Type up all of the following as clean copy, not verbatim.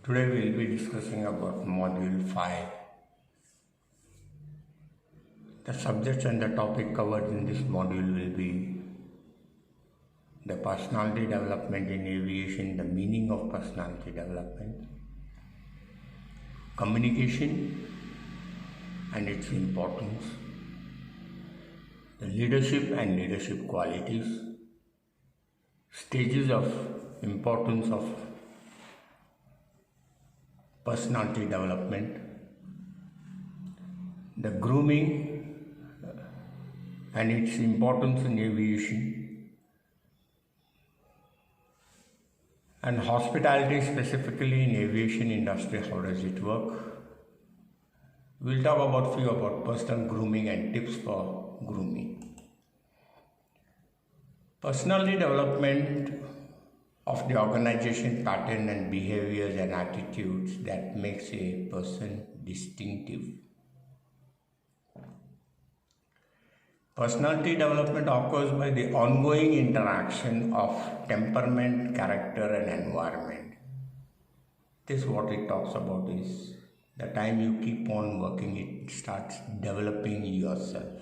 Today we will be discussing about Module 5. The subjects and the topic covered in this module will be the personality development in aviation, the meaning of personality development, communication and its importance, the leadership and leadership qualities, stages of importance of personality development, the grooming and its importance in aviation, and hospitality specifically in aviation industry. How does it work? We'll talk about few about personal grooming and tips for grooming. Personality development of the organization pattern and behaviors and attitudes that makes a person distinctive. Personality development occurs by the ongoing interaction of temperament, character and environment. This what it talks about is the time you keep on working, it starts developing yourself.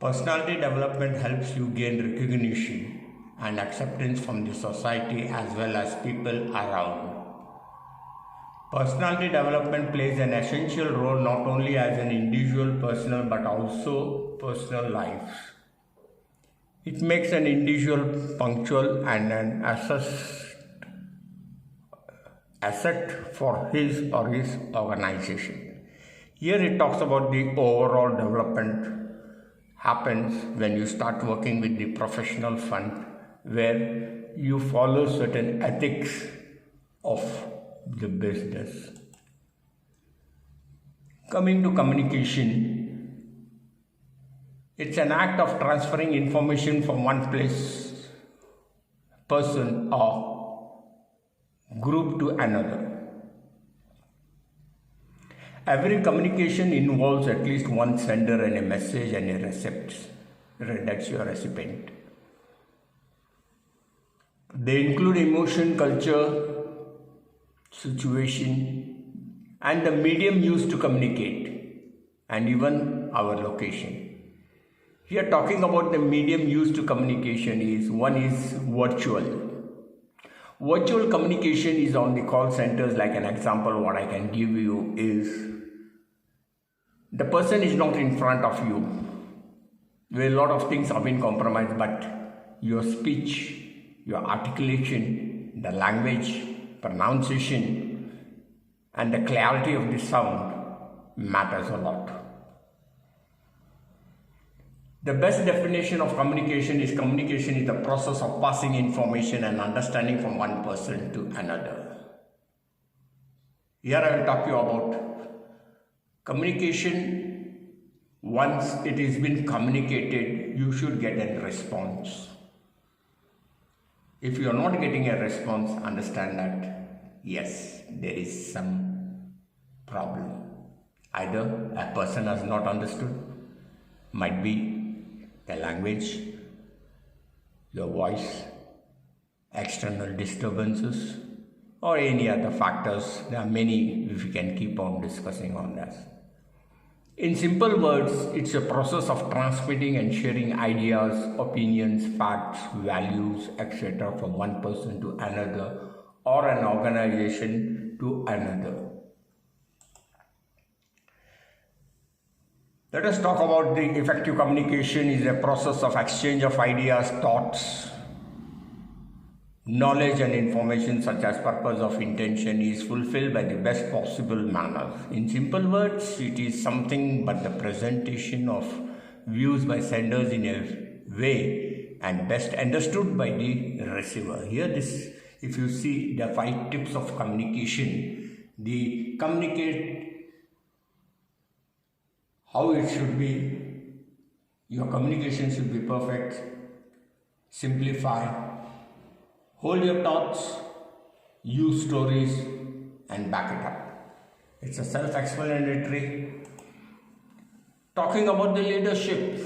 Personality development helps you gain recognition and acceptance from the society as well as people around. Personality development plays an essential role not only as an individual personal but also personal life. It makes an individual punctual and an asset for his or his organization. Here it talks about the overall development happens when you start working with the professional front, where you follow certain ethics of the business. Coming to communication, it's an act of transferring information from one person or group to another. Every communication involves at least one sender and a message and a that's your recipient. They include emotion, culture, situation, and the medium used to communicate, and even our location. Here talking about the medium used to communication is one is virtual. Virtual communication is on the call centers. Like an example what I can give you is the person is not in front of you, where a lot of things have been compromised, but your speech, your articulation, the language, pronunciation and the clarity of the sound matters a lot. The best definition of communication is the process of passing information and understanding from one person to another. Here I will talk to you about communication. Once it has been communicated, you should get a response. If you are not getting a response, understand that yes, there is some problem. Either a person has not understood, might be the language, your voice, external disturbances, or any other factors. There are many if we can keep on discussing on this. In simple words, it's a process of transmitting and sharing ideas, opinions, facts, values, etc. from one person to another or an organization to another. Let us talk about the effective communication is a process of exchange of ideas, thoughts, knowledge and information such as purpose of intention is fulfilled by the best possible manner. In simple words, it is something but the presentation of views by senders in a way and best understood by the receiver. Here if you see the 5 tips of communication, the communicate how it should be, your communication should be perfect, simplify, hold your thoughts, use stories and back it up. It's a self-explanatory. Talking about the leadership,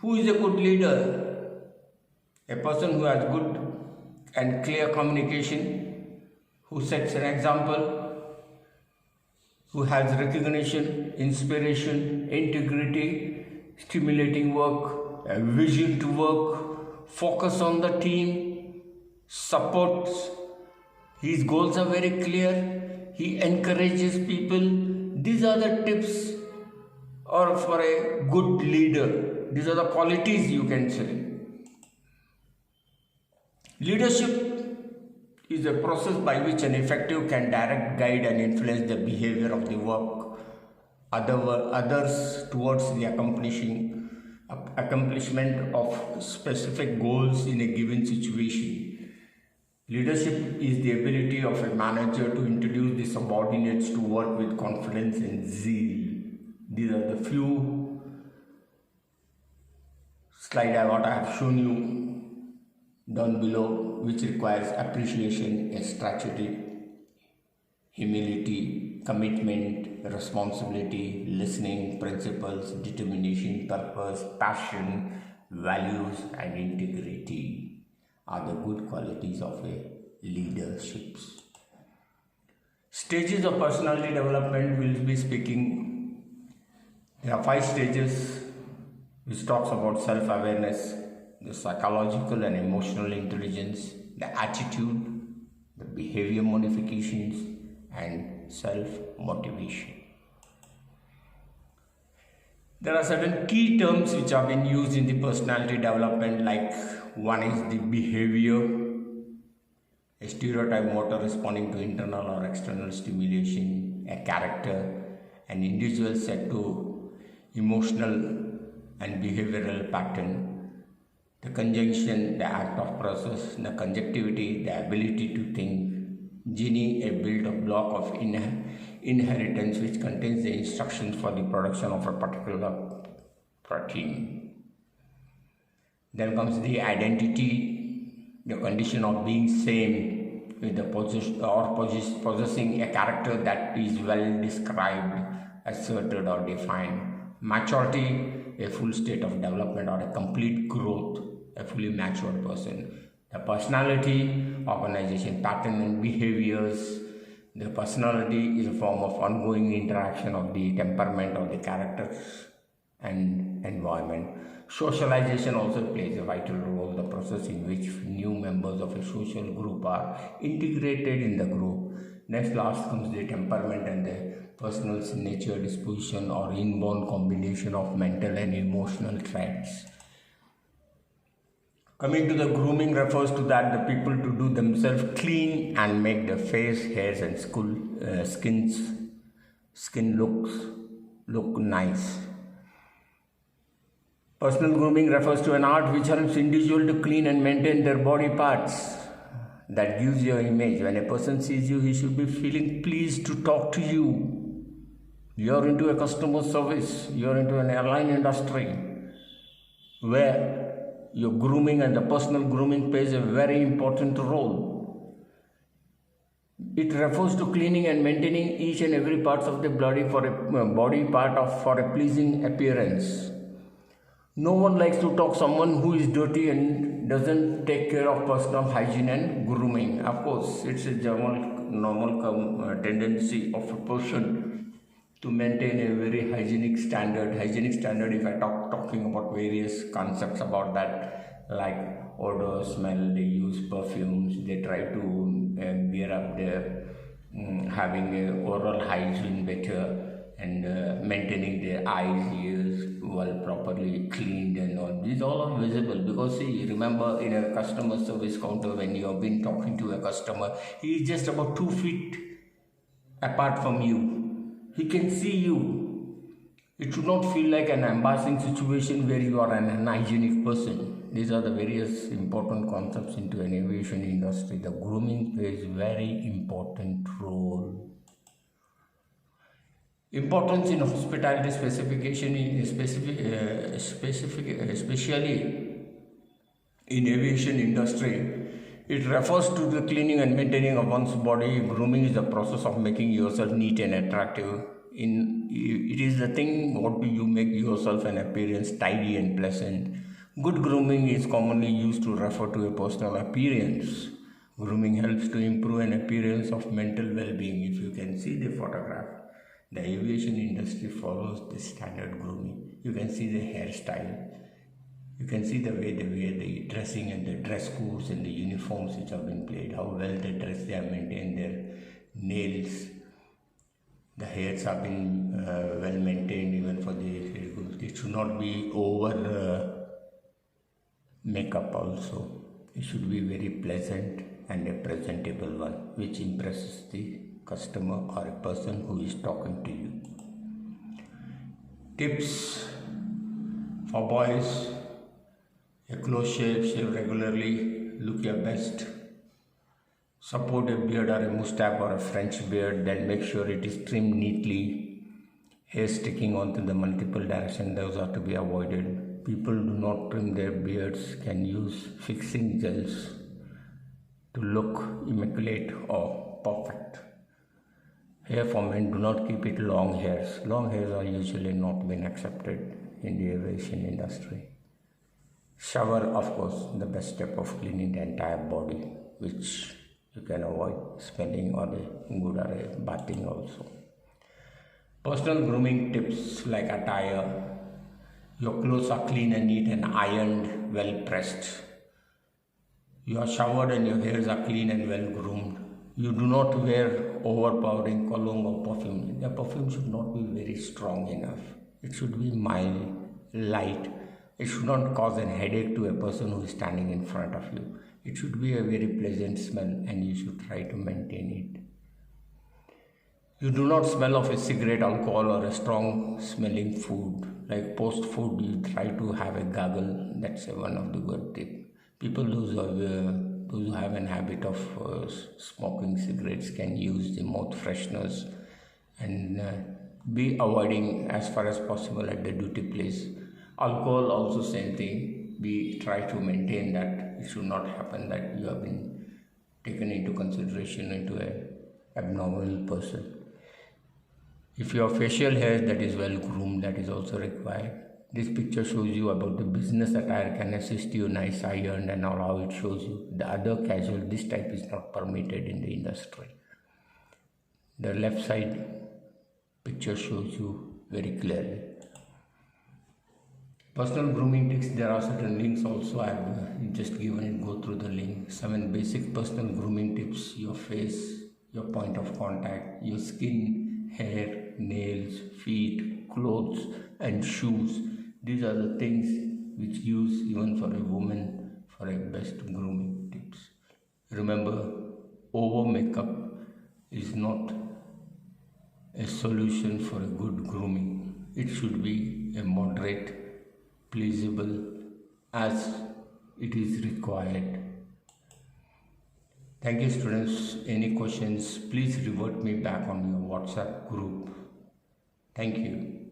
who is a good leader? A person who has good and clear communication, who sets an example, who has recognition, inspiration, integrity, stimulating work, a vision to work, focus on the team, supports. His goals are very clear. He encourages people. These are the tips or for a good leader. These are the qualities you can say. Leadership is a process by which an effective can direct, guide and influence the behavior of the work others towards the accomplishment of specific goals in a given situation. Leadership is the ability of a manager to introduce the subordinates to work with confidence and zeal. These are the few slides what I have shown you down below, which requires appreciation, strategy, humility, commitment, responsibility, listening, principles, determination, purpose, passion, values and integrity are the good qualities of a leadership. Stages of personality development will be speaking. There are 5 stages which talks about self-awareness, the psychological and emotional intelligence, the attitude, the behavior modifications and self-motivation. There are certain key terms which have been used in the personality development, like one is the behavior, a stereotype motor responding to internal or external stimulation, a character, an individual set to emotional and behavioral pattern, the conjunction, the act of process, the conjunctivity, the ability to think, gene, a built-up block of inheritance which contains the instructions for the production of a particular protein. Then comes the identity, the condition of being same with the possessing a character that is well described, asserted or defined. Maturity, a full state of development or a complete growth, a fully matured person. The personality, organization pattern and behaviors. The personality is a form of ongoing interaction of the temperament of the characters and environment. Socialization also plays a vital role, the process in which new members of a social group are integrated in the group. Next, last comes the temperament and the personal nature, disposition or inborn combination of mental and emotional traits. Coming to the grooming refers to that the people to do themselves clean and make their face, hairs and skin look nice. Personal grooming refers to an art which helps individual to clean and maintain their body parts. That gives your image. When a person sees you, he should be feeling pleased to talk to you. You're into a customer service, you're into an airline industry where your grooming and the personal grooming plays a very important role. It refers to cleaning and maintaining each and every part of the body for a pleasing appearance. No one likes to talk to someone who is dirty and doesn't take care of personal hygiene and grooming. Of course, it's a normal tendency of a person to maintain a very hygienic standard. Hygienic standard, if I talking about various concepts about that, like odor, smell, they use perfumes, they try to gear up their having a oral hygiene better and maintaining their eyes, ears well properly cleaned and all. These all are visible because see, remember in a customer service counter when you have been talking to a customer, he is just about 2 feet apart from you. He can see you. It should not feel like an embarrassing situation where you are an unhygienic person. These are the various important concepts into an aviation industry. The grooming plays very important role. Importance in hospitality specification, especially in aviation industry. It refers to the cleaning and maintaining of one's body. Grooming is the process of making yourself neat and attractive. It is the thing what do you make yourself an appearance tidy and pleasant. Good grooming is commonly used to refer to a personal appearance. Grooming helps to improve an appearance of mental well-being. If you can see the photograph, the aviation industry follows the standard grooming. You can see the hairstyle. You can see the way they wear the dressing and the dress codes and the uniforms which have been played, how well they dress, they have maintained their nails. The hairs have been well maintained even for the hair growth. It should not be over makeup also. It should be very pleasant and a presentable one which impresses the customer or a person who is talking to you. Tips for boys: a close shave regularly, look your best. Support a beard or a mustache or a French beard, then make sure it is trimmed neatly. Hair sticking onto the multiple directions, those are to be avoided. People do not trim their beards, can use fixing gels to look immaculate or perfect. Hair for men, do not keep it long hairs. Long hairs are usually not been accepted in the aviation industry. Shower, of course, the best step of cleaning the entire body, which you can avoid smelling or a good or a bathing also. Personal grooming tips like attire. Your clothes are clean and neat and ironed, well pressed. You are showered and your hairs are clean and well groomed. You do not wear overpowering cologne or perfume. The perfume should not be very strong enough. It should be mild, light. It should not cause a headache to a person who is standing in front of you. It should be a very pleasant smell and you should try to maintain it. You do not smell of a cigarette, alcohol or a strong smelling food. Like post food, you try to have a gargle. That's one of the good tips. People who have an habit of smoking cigarettes can use the mouth fresheners and be avoiding as far as possible at the duty place. Alcohol also same thing. We try to maintain that. It should not happen that you have been taken into consideration into an abnormal person. If your facial hair that is well groomed, that is also required. This picture shows you about the business attire can assist you, nice ironed and all, how it shows you. The other casual, this type is not permitted in the industry. The left side picture shows you very clearly. Personal grooming tips, there are certain links also. I have just given it, go through the link. 7 basic personal grooming tips: your face, your point of contact, your skin, hair, nails, feet, clothes and shoes. These are the things which use even for a woman for a best grooming tips. Remember, over makeup is not a solution for a good grooming. It should be a moderate, pleasable as it is required. Thank you, students. Any questions, please revert me back on your WhatsApp group. Thank you.